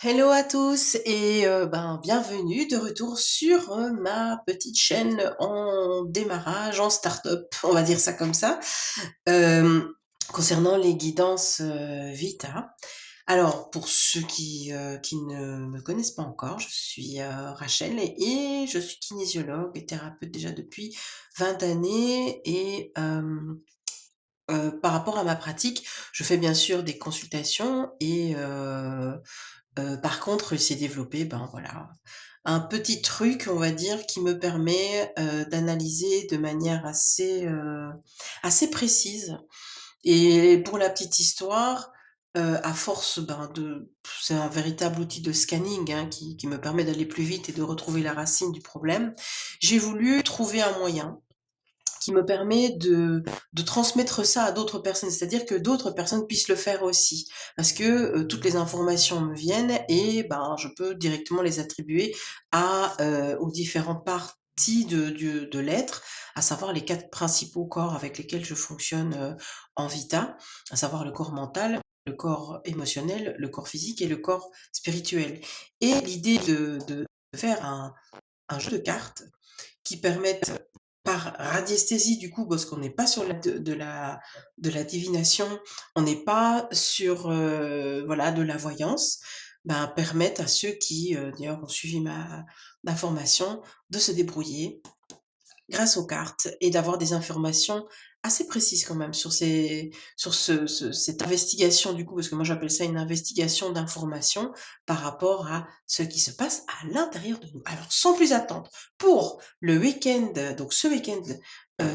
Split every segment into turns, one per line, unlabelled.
Hello à tous et bienvenue de retour sur, ma petite chaîne en démarrage, en start-up, on va dire ça comme ça, hem, concernant les guidances, Vita. Alors pour ceux qui ne me connaissent pas encore, je suis, Rachel et je suis kinésiologue et thérapeute déjà depuis 20 années et par rapport à ma pratique, je fais bien sûr des consultations et par contre, il s'est développé, ben, voilà, un petit truc, on va dire, qui me permet, d'analyser de manière assez précise et pour la petite histoire, à force, ben, de c'est un véritable outil de scanning, hein, qui me permet d'aller plus vite et de retrouver la racine du problème. J'ai voulu trouver un moyen qui me permet de transmettre ça à d'autres personnes, c'est-à-dire que d'autres personnes puissent le faire aussi. Parce que, toutes les informations me viennent et ben, je peux directement les attribuer aux différentes parties de l'être, à savoir les 4 principaux corps avec lesquels je fonctionne, en Vita, à savoir le corps mental, le corps émotionnel, le corps physique et le corps spirituel. Et l'idée de faire un jeu de cartes qui permettent par radiesthésie du coup, parce qu'on n'est pas sur de la divination, on n'est pas sur, voilà, de la voyance, ben, permettent à ceux qui, d'ailleurs ont suivi ma formation, de se débrouiller grâce aux cartes et d'avoir des informations assez précises quand même sur cette investigation du coup, parce que moi j'appelle ça une investigation d'informations par rapport à ce qui se passe à l'intérieur de nous. Alors sans plus attendre, pour le week-end, donc ce week-end,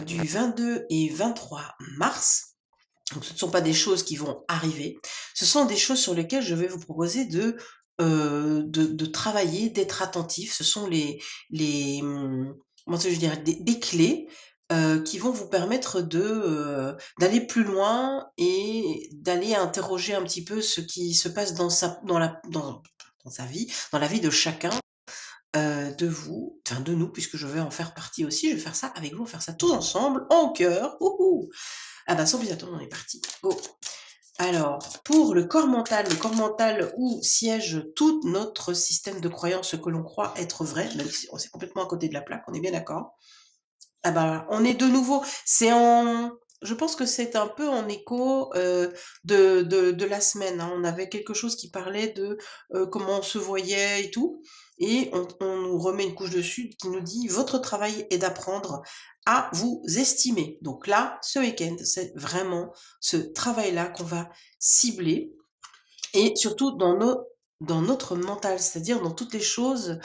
du 22 et 23 mars, donc ce ne sont pas des choses qui vont arriver, ce sont des choses sur lesquelles je vais vous proposer de travailler, d'être attentif. Ce sont comment est-ce que je dirais? Des clés, qui vont vous permettre d'aller plus loin et d'aller interroger un petit peu ce qui se passe dans sa vie, dans la vie de chacun, de vous, enfin de nous, puisque je vais en faire partie aussi. Je vais faire ça avec vous, on va faire ça tous ensemble, en chœur. Wouhou! Ah bah, sans plus attendre, on est parti. Go! Alors, pour le corps mental où siège tout notre système de croyances, ce que l'on croit être vrai, même si on c'est complètement à côté de la plaque, on est bien d'accord? Ah bah, on est de nouveau je pense que c'est un peu en écho, de la semaine, hein. On avait quelque chose qui parlait de, comment on se voyait et tout et on nous remet une couche dessus qui nous dit: «Votre travail est d'apprendre à vous estimer». Donc là, ce week-end, c'est vraiment ce travail-là qu'on va cibler et surtout dans notre mental, c'est-à-dire dans toutes les choses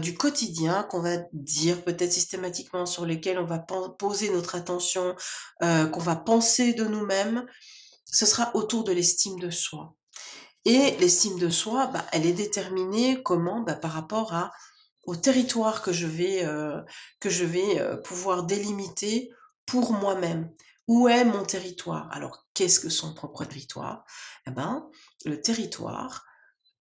du quotidien qu'on va dire peut-être systématiquement, sur lesquels on va poser notre attention, qu'on va penser de nous-mêmes, ce sera autour de l'estime de soi. Et l'estime de soi, bah, elle est déterminée comment? Bah, par rapport au territoire que je vais pouvoir délimiter pour moi-même. Où est mon territoire? Alors qu'est-ce que son propre territoire? Eh ben, le territoire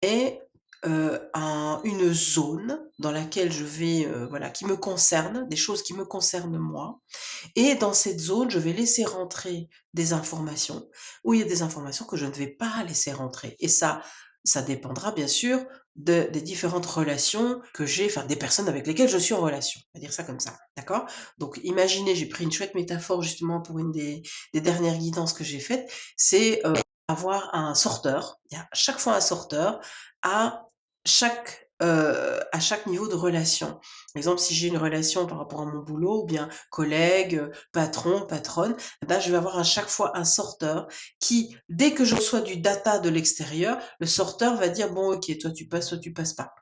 est, une zone dans laquelle je vais, voilà, qui me concerne, des choses qui me concernent moi et dans cette zone, je vais laisser rentrer des informations ou il y a des informations que je ne vais pas laisser rentrer et ça dépendra bien sûr des différentes relations que j'ai, enfin des personnes avec lesquelles je suis en relation, on va dire ça comme ça, d'accord? Donc imaginez, j'ai pris une chouette métaphore justement pour une des dernières guidances que j'ai faites, c'est, avoir un sorteur. Il y a à chaque fois un sorteur à chaque niveau de relation. Par exemple, si j'ai une relation par rapport à mon boulot ou bien collègue, patron, patronne, eh ben, je vais avoir à chaque fois un sorteur qui, dès que je reçois du data de l'extérieur, le sorteur va dire: «Bon OK, toi tu passes pas».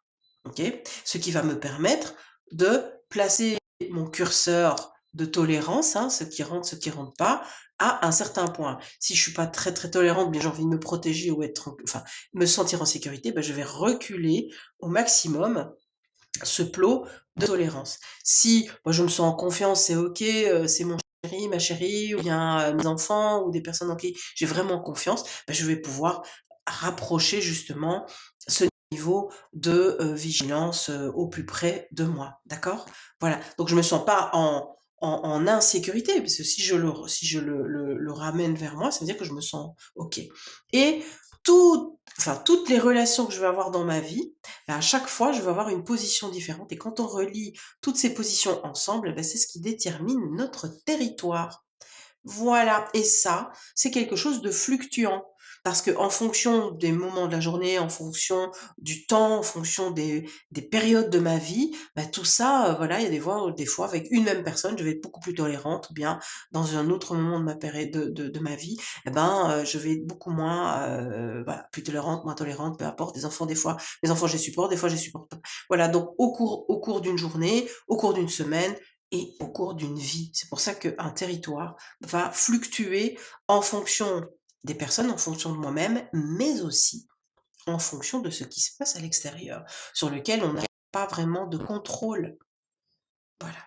OK? Ce qui va me permettre de placer mon curseur de tolérance, hein, ce qui rentre pas, à un certain point. Si je suis pas très, très tolérante, mais j'ai envie de me protéger ou enfin, me sentir en sécurité, bah, je vais reculer au maximum ce plot de tolérance. Si moi je me sens en confiance, c'est OK, c'est mon chéri, ma chérie ou bien, mes enfants ou des personnes en qui j'ai vraiment confiance, bah, je vais pouvoir rapprocher justement ce niveau de, vigilance, au plus près de moi, d'accord? Voilà, donc je me sens pas en insécurité, parce que si je le ramène vers moi, ça veut dire que je me sens OK. Et toutes les relations que je vais avoir dans ma vie, bah, à chaque fois, je vais avoir une position différente et quand on relie toutes ces positions ensemble, bah, c'est ce qui détermine notre territoire. Voilà, et ça, c'est quelque chose de fluctuant. Parce que en fonction des moments de la journée, en fonction du temps, en fonction des périodes de ma vie, bah, tout ça, voilà, il y a des fois avec une même personne, je vais être beaucoup plus tolérante ou bien dans un autre moment de ma période de ma vie, eh ben, je vais être beaucoup moins, voilà, plus tolérante, moins tolérante, peu importe. Des enfants, des fois les enfants, je les supporte, des fois, je les supporte pas. Voilà, donc au cours d'une journée, au cours d'une semaine et au cours d'une vie. C'est pour ça qu'un territoire va fluctuer en fonction des personnes, en fonction de moi-même, mais aussi en fonction de ce qui se passe à l'extérieur, sur lequel on n'a pas vraiment de contrôle. Voilà.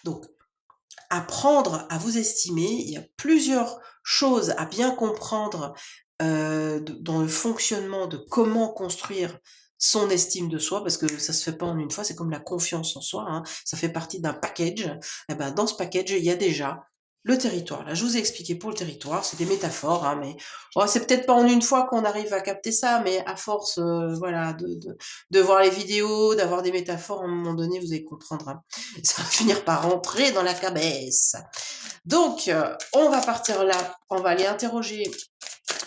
Donc, apprendre à vous estimer, il y a plusieurs choses à bien comprendre, dans le fonctionnement de comment construire son estime de soi, parce que ça se fait pas en une fois, c'est comme la confiance en soi, hein, ça fait partie d'un package. Et ben, dans ce package, il y a déjà le territoire. Là, je vous ai expliqué pour le territoire, c'est des métaphores, hein, mais oh, c'est peut-être pas en une fois qu'on arrive à capter ça, mais à force, voilà, de voir les vidéos, d'avoir des métaphores, à un moment donné, vous allez comprendre, hein. Ça va finir par rentrer dans la cabesse. Donc, on va partir là, on va aller interroger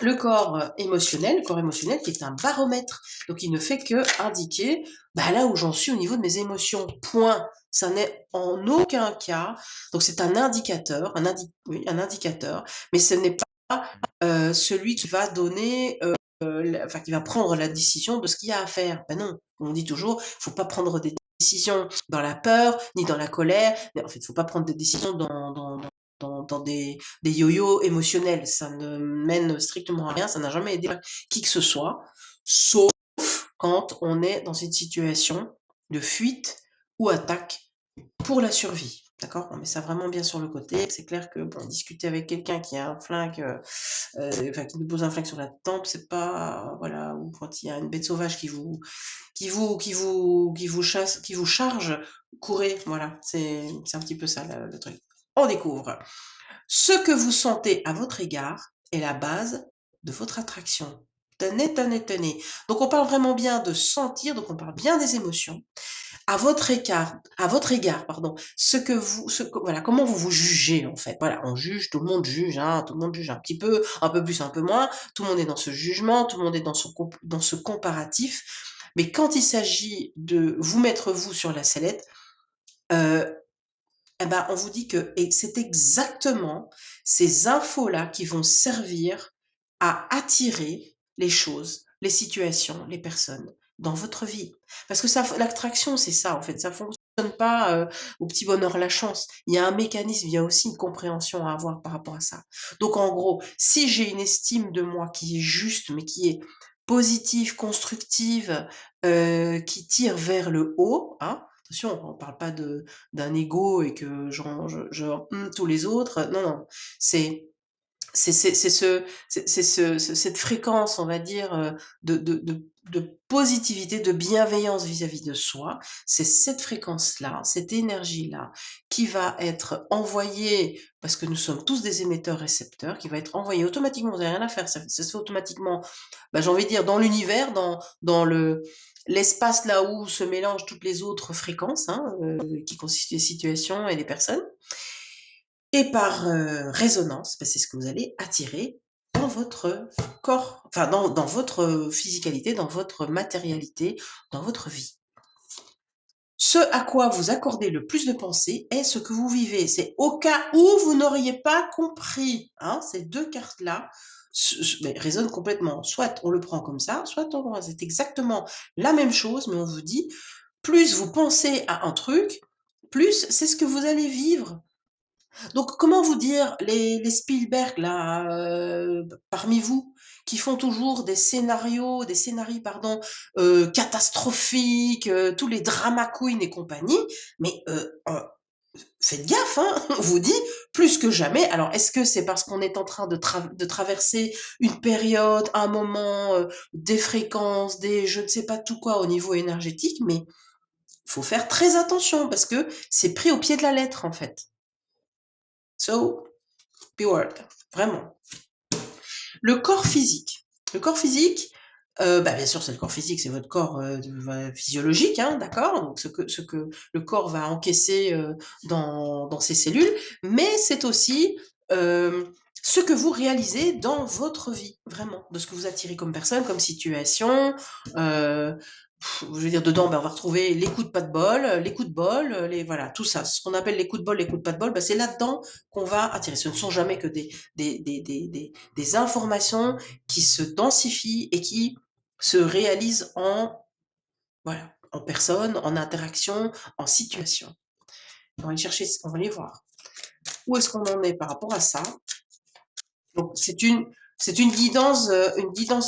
le corps émotionnel qui est un baromètre. Donc, il ne fait que indiquer bah, là où j'en suis au niveau de mes émotions. Point. Ça n'est en aucun cas. Donc, c'est un indicateur, oui, un indicateur, mais ce n'est pas celui qui va donner, enfin, qui va prendre la décision de ce qu'il y a à faire. Ben non. On dit toujours, il ne faut pas prendre des décisions dans la peur, ni dans la colère. Mais en fait, il ne faut pas prendre des décisions dans des yo-yo émotionnels. Ça ne mène strictement à rien, ça n'a jamais aidé qui que ce soit, sauf quand on est dans une situation de fuite ou attaque pour la survie. D'accord? On met ça vraiment bien sur le côté. C'est clair que bon, discuter avec quelqu'un qui a un flingue, enfin qui nous pose un flingue sur la tempe, c'est pas voilà, ou quand il y a une bête sauvage qui vous chasse, qui vous charge, courez, voilà, c'est un petit peu ça le truc. On découvre. Ce que vous sentez à votre égard est la base de votre attraction. Tenez, tenez, tenez. Donc on parle vraiment bien de sentir, donc on parle bien des émotions. À votre égard, pardon, voilà, comment vous vous jugez en fait. Voilà, on juge, tout le monde juge, hein, tout le monde juge un petit peu, un peu plus, un peu moins. Tout le monde est dans ce jugement, tout le monde est dans ce comparatif. Mais quand il s'agit de vous mettre vous sur la sellette, euh, eh ben, on vous dit que et c'est exactement ces infos-là qui vont servir à attirer les choses, les situations, les personnes dans votre vie. Parce que ça l'attraction, c'est ça en fait, ça fonctionne pas, au petit bonheur la chance. Il y a un mécanisme, il y a aussi une compréhension à avoir par rapport à ça. Donc en gros, si j'ai une estime de moi qui est juste, mais qui est positive, constructive, qui tire vers le haut, hein, attention, on parle pas d'un ego et que tous les autres. Non, non. C'est cette fréquence, on va dire, de positivité, de bienveillance vis-à-vis de soi. C'est cette fréquence-là, cette énergie-là qui va être envoyée, parce que nous sommes tous des émetteurs-récepteurs, qui va être envoyée automatiquement, vous n'avez rien à faire, ça se fait automatiquement, bah, j'ai envie de dire dans l'univers, dans l'espace là où se mélangent toutes les autres fréquences, hein, qui constituent les situations et les personnes. Et par, résonance, bah, c'est ce que vous allez attirer dans votre corps, enfin dans votre physicalité, dans votre matérialité, dans votre vie. Ce à quoi vous accordez le plus de pensée est ce que vous vivez. C'est au cas où vous n'auriez pas compris, hein, ces 2 cartes-là mais résonnent complètement. Soit on le prend comme ça, soit c'est exactement la même chose, mais on vous dit: plus vous pensez à un truc, plus c'est ce que vous allez vivre. Donc, comment vous dire, les Spielberg là, parmi vous, qui font toujours des scénarii pardon, catastrophiques, tous les drama queens et compagnie, mais faites gaffe, hein, on vous dit plus que jamais. Alors, est-ce que c'est parce qu'on est en train de traverser une période, un moment, des fréquences, des je ne sais pas tout quoi au niveau énergétique, mais il faut faire très attention parce que c'est pris au pied de la lettre, en fait. So, be word, vraiment. Le corps physique. Le corps physique, bah, bien sûr, c'est le corps physique, c'est votre corps, physiologique, hein, d'accord? Donc ce que le corps va encaisser, dans ses cellules, mais c'est aussi, ce que vous réalisez dans votre vie, vraiment, de ce que vous attirez comme personne, comme situation, heu, je veux dire dedans, bah, on va retrouver les coups de pas de bol, les coups de bol, les voilà, tout ça. Ce qu'on appelle les coups de bol, les coups de pas de bol, bah, c'est là-dedans qu'on va attirer. Ce ne sont jamais que des informations qui se densifient et qui se réalisent en, voilà, en personne, en interaction, en situation. On va aller chercher, on va aller voir. Où est-ce qu'on en est par rapport à ça? Donc c'est une guidance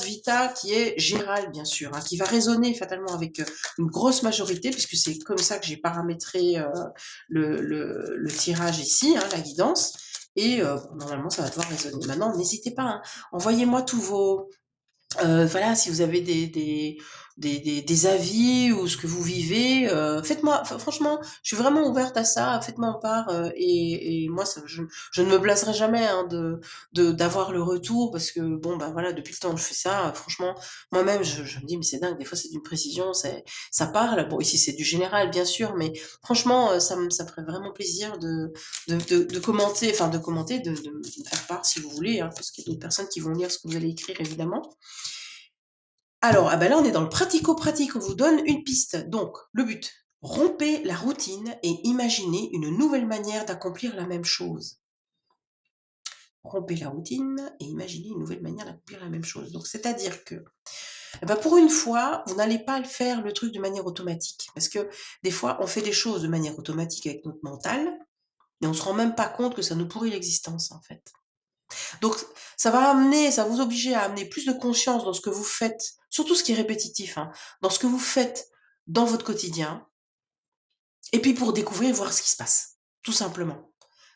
vita qui est générale, bien sûr, hein, qui va résonner fatalement avec, une grosse majorité, puisque c'est comme ça que j'ai paramétré, le tirage ici, hein, la guidance, et normalement ça va devoir résonner. Maintenant, n'hésitez pas, hein, envoyez-moi tous vos, voilà, si vous avez des avis ou ce que vous vivez, faites-moi, franchement, je suis vraiment ouverte à ça, faites-moi en part, et moi ça, je ne me blaserai jamais, hein, d'avoir le retour, parce que bon, bah, voilà, depuis le temps que je fais ça, franchement, moi-même je me dis: «Mais c'est dingue, des fois c'est d'une précision, ça parle». Bon, ici c'est du général bien sûr, mais franchement, ça me ferait vraiment plaisir de commenter, enfin de commenter, de me faire part si vous voulez, hein, parce qu'il y a d'autres personnes qui vont lire ce que vous allez écrire évidemment. Alors, ah bah là, on est dans le pratico-pratique. On vous donne une piste. Donc, le but, rompez la routine et imaginez une nouvelle manière d'accomplir la même chose. Rompez la routine et imaginez une nouvelle manière d'accomplir la même chose. Donc, c'est-à-dire que, eh ben, pour une fois, vous n'allez pas le faire le truc de manière automatique. Parce que des fois, on fait des choses de manière automatique avec notre mental, mais on se rend même pas compte que ça nous pourrit l'existence, en fait. Donc ça va vous obliger à amener plus de conscience dans ce que vous faites, surtout ce qui est répétitif, hein, dans ce que vous faites dans votre quotidien, et puis pour découvrir, voir ce qui se passe, tout simplement.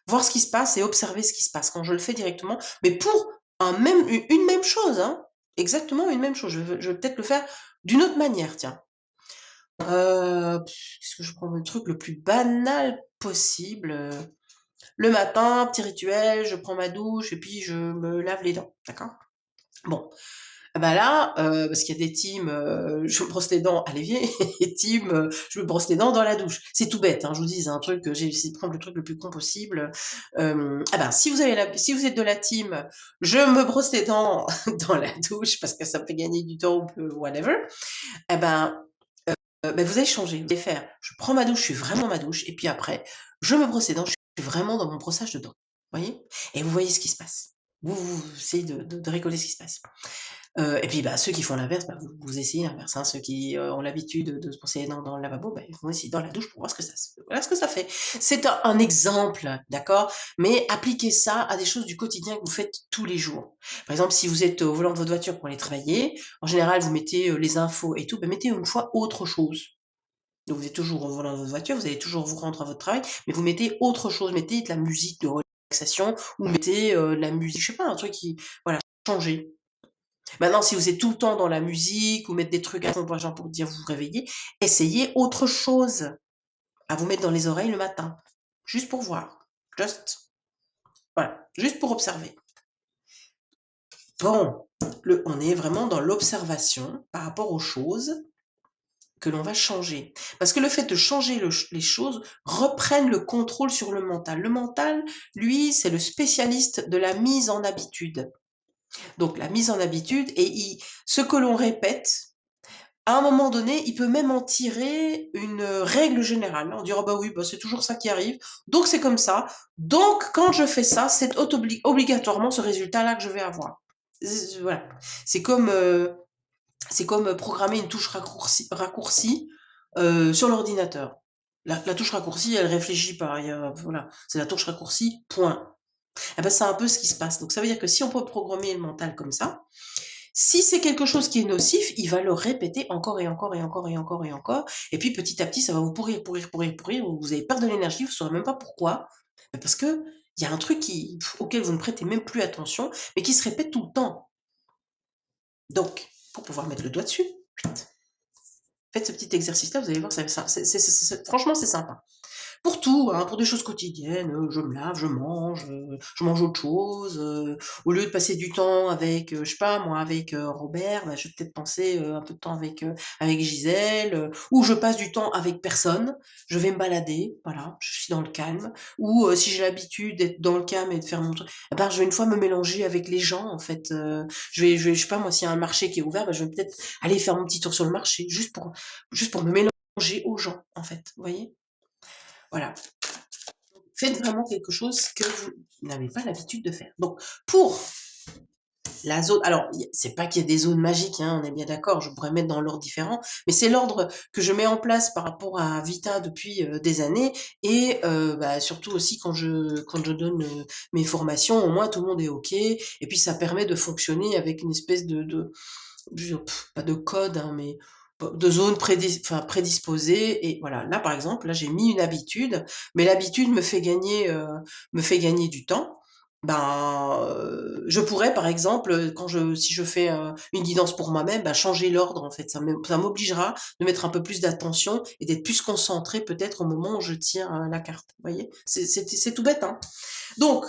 Voir ce qui se passe et observer ce qui se passe quand je le fais directement, mais pour une même chose, hein, exactement une même chose. Je vais peut-être le faire d'une autre manière, tiens. Qu'est-ce que je prends le truc le plus banal possible, le matin, petit rituel, je prends ma douche et puis je me lave les dents, d'accord? Bon, ah bah là, parce qu'il y a des teams, je me brosse les dents à l'évier et team, je me brosse les dents dans la douche. C'est tout bête, hein, je vous dis, c'est un truc que j'ai essayé de prendre le truc le plus con possible. Ah bah, si vous êtes de la team, je me brosse les dents dans la douche parce que ça me fait gagner du temps ou whatever, eh ben, bah, vous allez changer, vous allez faire: «Je prends ma douche, je suis vraiment ma douche et puis après, je me brosse les dents, je suis vraiment dans mon brossage de dents». Voyez? Et vous voyez ce qui se passe. Vous essayez de récolter ce qui se passe. Et puis, bah, ceux qui font l'inverse, bah, vous essayez l'inverse, hein. Ceux qui, ont l'habitude de se brosser les dents dans le lavabo, bah, ils vont essayer dans la douche pour voir ce que ça se voilà ce que ça fait. C'est un exemple, d'accord? Mais appliquez ça à des choses du quotidien que vous faites tous les jours. Par exemple, si vous êtes au volant de votre voiture pour aller travailler, en général, vous mettez, les infos et tout, bah, mettez une fois autre chose. Donc vous êtes toujours au volant de votre voiture, vous allez toujours vous rendre à votre travail, mais vous mettez autre chose, mettez de la musique de relaxation ou mettez, de la musique, je sais pas, un truc qui voilà, changez. Maintenant, si vous êtes tout le temps dans la musique ou mettre des trucs à fond pour genre pour dire vous vous réveillez, essayez autre chose à vous mettre dans les oreilles le matin, juste pour voir. Just voilà, juste pour observer. Bon, on est vraiment dans l'observation par rapport aux choses que l'on va changer. Parce que le fait de changer les choses reprennent le contrôle sur le mental. Le mental, lui, c'est le spécialiste de la mise en habitude. Donc la mise en habitude et ce que l'on répète, à un moment donné, il peut même en tirer une, règle générale. On dira: «Bah oui, bah c'est toujours ça qui arrive, donc c'est comme ça. Donc quand je fais ça, c'est obligatoirement ce résultat-là que je vais avoir». Voilà. C'est comme, heu c'est comme, programmer une touche raccourci, sur l'ordinateur. La touche raccourci, elle réfléchit pas, il y a voilà, c'est la touche raccourci, point. Et bah, c'est un peu ce qui se passe. Donc ça veut dire que si on peut programmer le mental comme ça, si c'est quelque chose qui est nocif, il va le répéter encore et encore et encore et encore et encore, et puis petit à petit, ça va vous pourrir, pourrir, pourrir, pourrir, vous allez perdre de l'énergie, vous saurez même pas pourquoi. Bah, parce qu'il y a un truc auquel vous ne prêtez même plus attention, mais qui se répète tout le temps. Donc, pour pouvoir mettre le doigt dessus, faites ce petit exercice-là, vous allez voir, franchement, c'est sympa. Pour tout, hein, pour des choses quotidiennes, je me lave, je mange autre chose, au lieu de passer du temps avec, je sais pas moi, avec, Robert, bah, je vais peut-être passer, un peu de temps avec Gisèle, ou je passe du temps avec personne, je vais me balader, voilà, je suis dans le calme. Ou, si j'ai l'habitude d'être dans le calme et de faire mon truc, eh ben, je vais une fois me mélanger avec les gens en fait, je vais je sais pas moi, s'il y a un marché qui est ouvert, bah, je vais peut-être aller faire mon petit tour sur le marché juste pour me mélanger aux gens en fait, vous voyez? Voilà. Faites vraiment quelque chose que vous n'avez pas l'habitude de faire. Donc pour la zone, alors c'est pas qu'il y a des zones magiques, hein, on est bien d'accord, je pourrais mettre dans l'ordre différent, mais c'est l'ordre que je mets en place par rapport à Vita depuis, des années et bah, surtout aussi quand je donne, mes formations, au moins tout le monde est OK et puis ça permet de fonctionner avec une espèce de je pas de code, hein, mais de zones prédisposées et voilà. Là, par exemple, là, j'ai mis une habitude, mais l'habitude me fait gagner du temps. Ben, je pourrais, par exemple, si je fais, une guidance pour moi-même, bah, changer l'ordre, en fait. Ça m'obligera de mettre un peu plus d'attention et d'être plus concentrée, peut-être, au moment où je tire, la carte. Vous voyez? C'est tout bête, hein? Donc,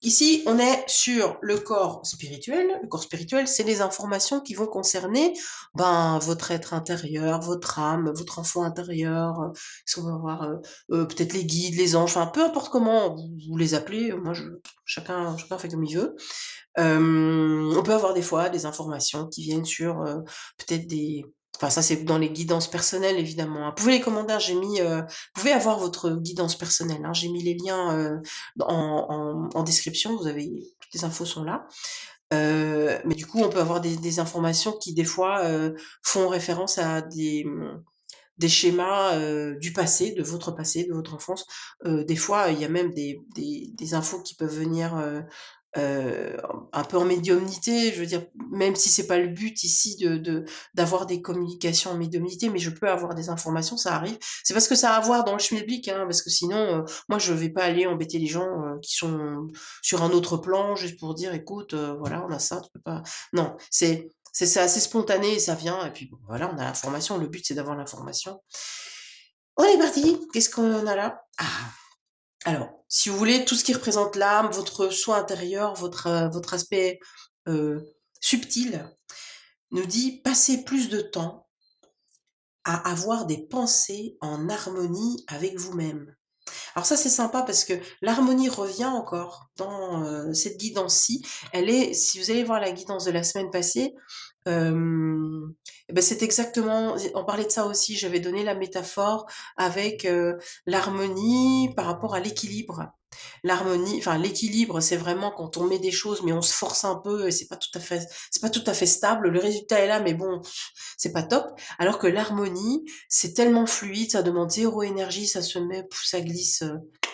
ici, on est sur le corps spirituel. Le corps spirituel, c'est les informations qui vont concerner ben, votre être intérieur, votre âme, votre enfant intérieur. On va voir peut-être les guides, les anges, enfin peu importe comment vous les appelez. Moi, chacun fait comme il veut. On peut avoir des fois des informations qui viennent sur peut-être des. Enfin, ça, c'est dans les guidances personnelles, évidemment, hein. Vous pouvez les commander, hein, vous pouvez avoir votre guidance personnelle, hein. J'ai mis les liens en description, toutes les infos sont là. Mais du coup, on peut avoir des informations qui, des fois, font référence à des schémas du passé, de votre enfance. Des fois, il y a même des infos qui peuvent venir Heu, un peu en médiumnité, je veux dire, même si c'est pas le but ici d'avoir des communications en médiumnité, mais je peux avoir des informations, ça arrive. C'est parce que ça a à voir dans le schmilblick, hein, parce que sinon, moi je vais pas aller embêter les gens, qui sont sur un autre plan juste pour dire: «Écoute, voilà, on a ça, tu peux pas». Non, c'est assez spontané et ça vient et puis bon, voilà, on a l'information. Le but, c'est d'avoir l'information. On est parti! Qu'est-ce qu'on a là? Ah! Alors, si vous voulez, tout ce qui représente l'âme, votre soi intérieur, votre aspect, subtil, nous dit: «Passez plus de temps à avoir des pensées en harmonie avec vous-même». Alors ça, c'est sympa parce que l'harmonie revient encore dans, cette guidance-ci. Si vous allez voir la guidance de la semaine passée, et bah, c'est exactement on parlait de ça aussi, j'avais donné la métaphore avec, l'harmonie par rapport à l'équilibre. L'harmonie enfin l'équilibre, c'est vraiment quand on met des choses, mais on se force un peu et c'est pas tout à fait stable. Le résultat est là, mais bon, c'est pas top. Alors que l'harmonie, c'est tellement fluide, ça demande zéro énergie, ça se met, ça glisse,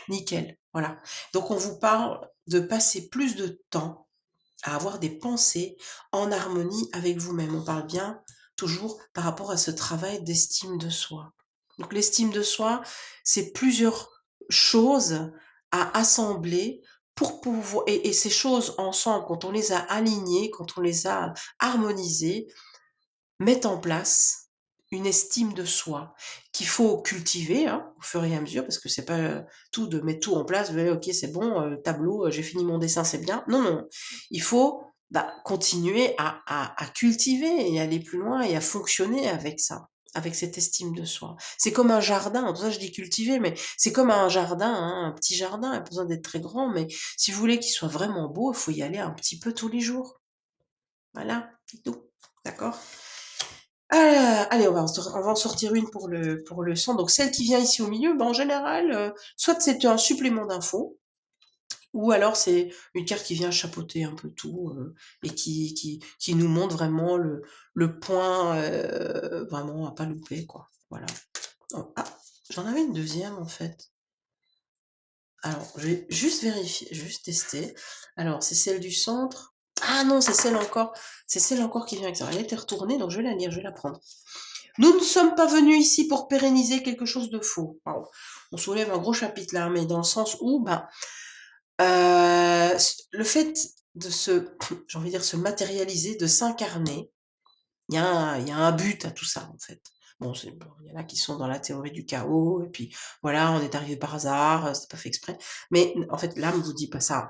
nickel, voilà. Donc on vous parle de passer plus de temps à avoir des pensées en harmonie avec vous-même. On parle bien toujours par rapport à ce travail d'estime de soi. Donc l'estime de soi, c'est plusieurs choses à assembler pour pouvoir et ces choses ensemble, quand on les a alignées, quand on les a harmonisées, mettent en place une estime de soi qu'il faut cultiver, hein, au fur et à mesure, parce que c'est pas, tout de mettre tout en place, ouais, OK, c'est bon, tableau, j'ai fini mon dessin, c'est bien. Non, non, il faut, bah, continuer à cultiver et aller plus loin et à fonctionner avec ça, avec cette estime de soi. C'est comme un jardin, pour ça je dis cultiver, mais c'est comme un jardin, hein, un petit jardin, il a pas besoin d'être très grand, mais si vous voulez qu'il soit vraiment beau, il faut y aller un petit peu tous les jours. Voilà, c'est tout. D'accord? Allez, on va en sortir une pour le sang. Donc celle qui vient ici au milieu, bah, en général, soit c'est un supplément d'infos ou alors c'est une carte qui vient chapeauter un peu tout, et qui nous montre vraiment le point, vraiment à pas louper, quoi. Voilà. Oh, ah, j'en avais une deuxième en fait. Alors, je vais juste vérifier, juste tester. Alors, c'est celle du centre. Ah non, c'est celle encore qui vient avec ça. Elle a été retournée, donc je vais la lire, je vais la prendre. Nous ne sommes pas venus ici pour pérenniser quelque chose de faux. Waouh! On soulève un gros chapitre là, mais dans le sens où, ben, le fait de j'ai envie de dire se matérialiser, de s'incarner, il y a un but à tout ça, en fait. Bon, il y en a qui sont dans la théorie du chaos et puis voilà, on est arrivé par hasard, c'est pas fait exprès. Mais en fait, l'âme vous dit pas ça.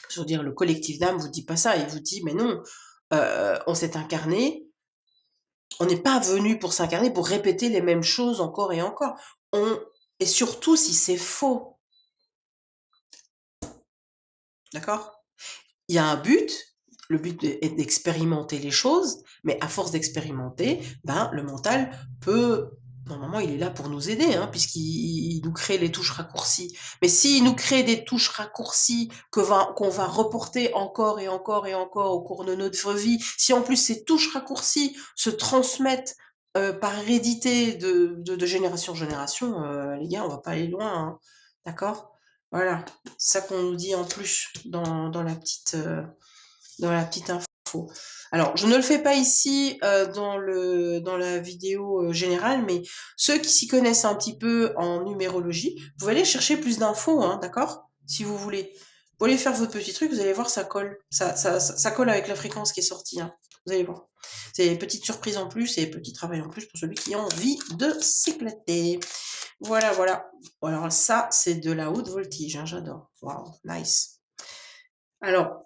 Je veux dire, le collectif d'âme vous dit pas ça. Il vous dit: «Mais non, on s'est incarné, on n'est pas venu pour s'incarner, pour répéter les mêmes choses encore et encore. On et surtout si c'est faux, d'accord? Il y a un but, le but est d'expérimenter les choses, mais à force d'expérimenter, ben, le mental peut normalement, il est là pour nous aider, hein, puisqu'il nous crée les touches raccourcies. Mais s'il nous crée des touches raccourcies qu'on va reporter encore et encore et encore au cours de notre vie, si en plus ces touches raccourcies se transmettent, par hérédité de génération en génération, les gars, on va pas aller loin, hein, d'accord? Voilà, ça qu'on nous dit en plus dans la petite info. Alors, je ne le fais pas ici dans la vidéo générale, mais ceux qui s'y connaissent un petit peu en numérologie, vous pouvez aller chercher plus d'infos, hein, d'accord? Si vous voulez. Vous pouvez aller faire votre petit truc, vous allez voir, ça colle. Ça colle avec la fréquence qui est sortie, hein. Vous allez voir. C'est une petite surprise en plus et petit travail en plus pour celui qui a envie de s'éclater. Voilà, voilà. Alors ça, c'est de la haute voltige, hein, j'adore. Wow, nice. Alors,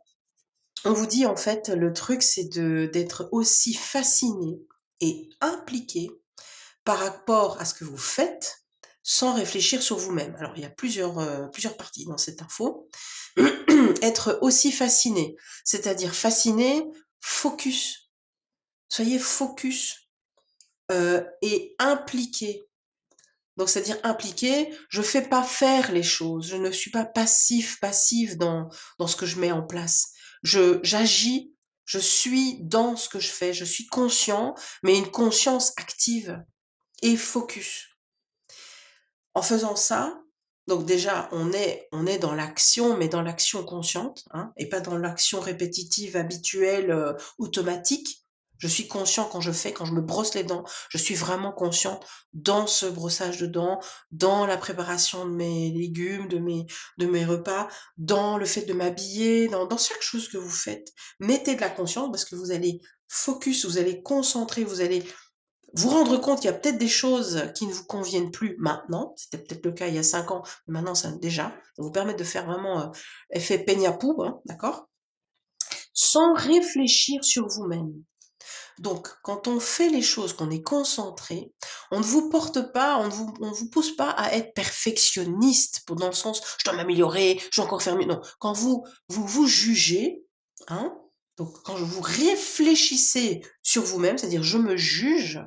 on vous dit en fait, le truc, c'est d'être aussi fasciné et impliqué par rapport à ce que vous faites, sans réfléchir sur vous-même. Alors, il y a plusieurs parties dans cette info. Être aussi fasciné, c'est-à-dire fasciné, focus. Soyez focus et impliqué. Donc, c'est-à-dire impliqué, je fais pas faire les choses, je ne suis pas passive dans ce que je mets en place. J'agis, je suis dans ce que je fais, je suis conscient, mais une conscience active et focus. En faisant ça, donc déjà, on est dans l'action, mais dans l'action consciente, hein, et pas dans l'action répétitive, habituelle, automatique. Je suis conscient quand je fais, quand je me brosse les dents, je suis vraiment consciente dans ce brossage de dents, dans la préparation de mes légumes, de mes repas, dans le fait de m'habiller, dans chaque chose que vous faites. Mettez de la conscience parce que vous allez focus, vous allez concentrer, vous allez vous rendre compte qu'il y a peut-être des choses qui ne vous conviennent plus maintenant, c'était peut-être le cas il y a 5 ans, mais maintenant ça déjà, ça vous permet de faire vraiment, effet peigne-à-poux, hein, d'accord? Sans réfléchir sur vous-même. Donc quand on fait les choses, qu'on est concentré, on ne vous porte pas, on ne vous pousse pas à être perfectionniste pour dans le sens: «Je dois m'améliorer, je dois encore faire mieux». Non, quand vous jugez, hein, donc quand vous réfléchissez sur vous-même, c'est-à-dire: «Je me juge»,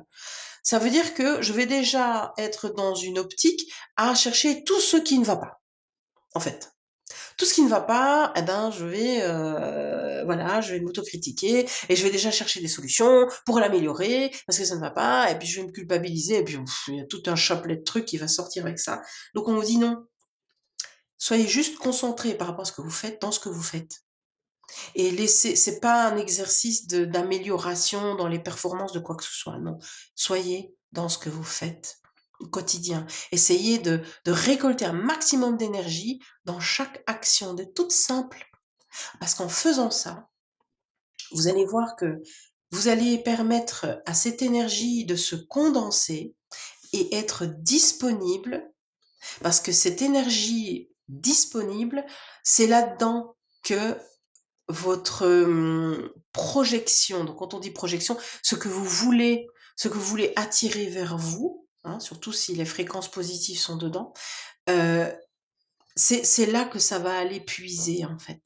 ça veut dire que je vais déjà être dans une optique à chercher tout ce qui ne va pas, en fait. Tout ce qui ne va pas, eh ben, voilà, je vais m'autocritiquer et je vais déjà chercher des solutions pour l'améliorer parce que ça ne va pas et puis je vais me culpabiliser et puis il y a tout un chapelet de trucs qui va sortir avec ça. Donc on vous dit: «Non, soyez juste concentrés par rapport à ce que vous faites, dans ce que vous faites et laissez» c'est pas un exercice d'amélioration dans les performances de quoi que ce soit, non. Soyez dans ce que vous faites au quotidien. Essayez de récolter un maximum d'énergie dans chaque action, de toute simple. Parce qu'en faisant ça, vous allez voir que vous allez permettre à cette énergie de se condenser et être disponible, parce que cette énergie disponible, c'est là-dedans que votre, projection, donc quand on dit projection, ce que vous voulez attirer vers vous, hein, surtout si les fréquences positives sont dedans, heu, c'est là que ça va aller puiser, en fait.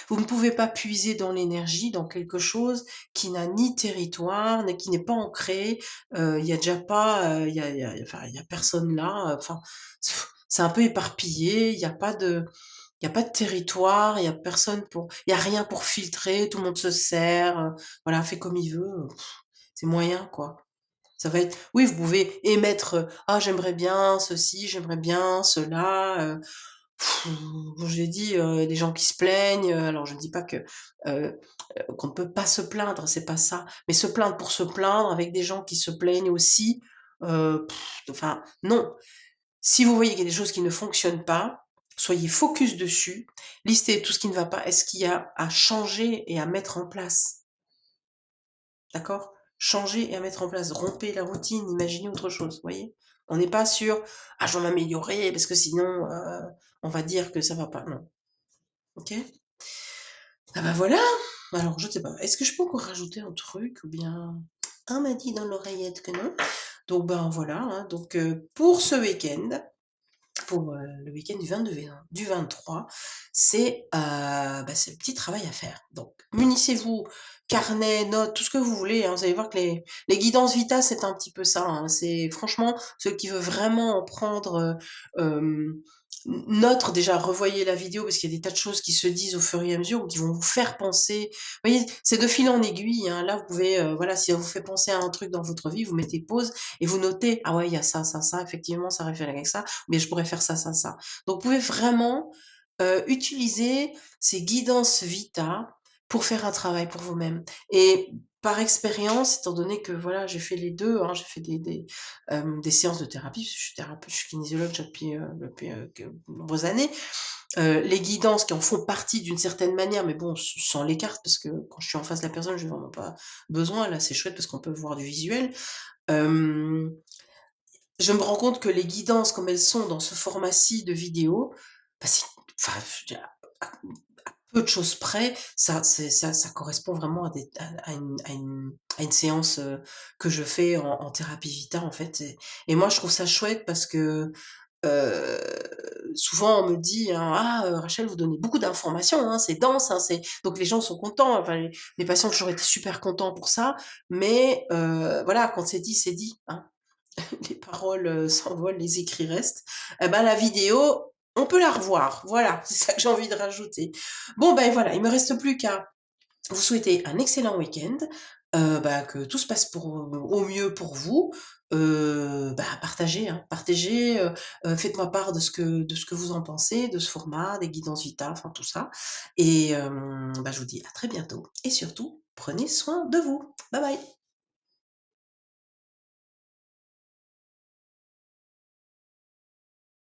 Vous ne pouvez pas puiser dans l'énergie, dans quelque chose qui n'a ni territoire, ni qui n'est pas ancré, il y a déjà pas, enfin, il y a personne là, enfin, c'est un peu éparpillé, il y a pas de territoire, il y a rien pour filtrer, tout le monde se sert, voilà, fait comme il veut, c'est moyen, quoi. Ça va être oui, vous pouvez émettre, «Ah, j'aimerais bien ceci, j'aimerais bien cela», comme je l'ai dit, des gens qui se plaignent, alors je ne dis pas qu'on ne peut pas se plaindre, c'est pas ça. Mais se plaindre pour se plaindre avec des gens qui se plaignent aussi, enfin non. Si vous voyez qu'il y a des choses qui ne fonctionnent pas, soyez focus dessus, listez tout ce qui ne va pas et ce qu'il y a à changer et à mettre en place. D'accord? changer et à mettre en place. Rompez la routine, imaginez autre chose, vous voyez? On n'est pas sur: «Ah, je dois m'améliorer parce que sinon, on va dire que ça va pas». Non, OK? Ah bah, voilà! Alors je sais pas, est-ce que je peux encore rajouter un truc ou bien on m'a dit dans l'oreillette que non. Donc ben, voilà, hein, donc pour ce week-end, pour, le week-end du 22 et du 23, c'est le petit travail à faire. Donc munissez-vous, carnet, notes, tout ce que vous voulez, hein. Vous allez voir que les guidances Vita, c'est un petit peu ça, hein. C'est franchement, celui qui veut vraiment en prendre, note, déjà revoyez la vidéo parce qu'il y a des tas de choses qui se disent au fur et à mesure ou qui vont vous faire penser. Vous voyez, c'est de fil en aiguille, hein. Là, vous pouvez, voilà, si ça vous fait penser à un truc dans votre vie, vous mettez pause et vous notez: «Ah ouais, il y a ça, ça, ça, effectivement, ça réfère avec ça, mais je pourrais faire ça, ça, ça». Donc vous pouvez vraiment, utiliser ces guidances Vita pour faire un travail pour vous-même et par expérience, étant donné que voilà, j'ai fait les 2, hein, j'ai fait des séances de thérapie, parce que je suis thérapeute, je suis kinésiologue déjà depuis, que de nombreuses années. Les guidances qui en font partie d'une certaine manière, mais bon, sans les cartes parce que quand je suis en face de la personne, j'ai vraiment pas besoin. Là, c'est chouette parce qu'on peut voir du visuel. Hem, je me rends compte que les guidances comme elles sont dans ce format-ci de vidéo, bah, c'est enfin, je veux dire, à peu de choses près, ça correspond vraiment à des à une séance, que je fais en thérapie Vita, en fait et moi, je trouve ça chouette parce que, heu, souvent on me dit, hein: «Ah, Rachel, vous donnez beaucoup d'informations, hein, c'est dense, hein, c'est» donc les gens sont contents, enfin les patients toujours été super contents pour ça, mais voilà, quand c'est dit, hein. Les paroles, s'envolent, les écrits restent. Et ben, la vidéo, on peut la revoir. Voilà, c'est ça que j'ai envie de rajouter. Bon, ben, voilà, il me reste plus qu'à vous souhaiter un excellent week-end, bah, que tout se passe au mieux pour vous. Bah, partagez, hein, partagez, faites-moi part de ce que vous en pensez, de ce format, des guidances Vita, enfin tout ça et bah, je vous dis à très bientôt et surtout, prenez soin de vous. Bye bye.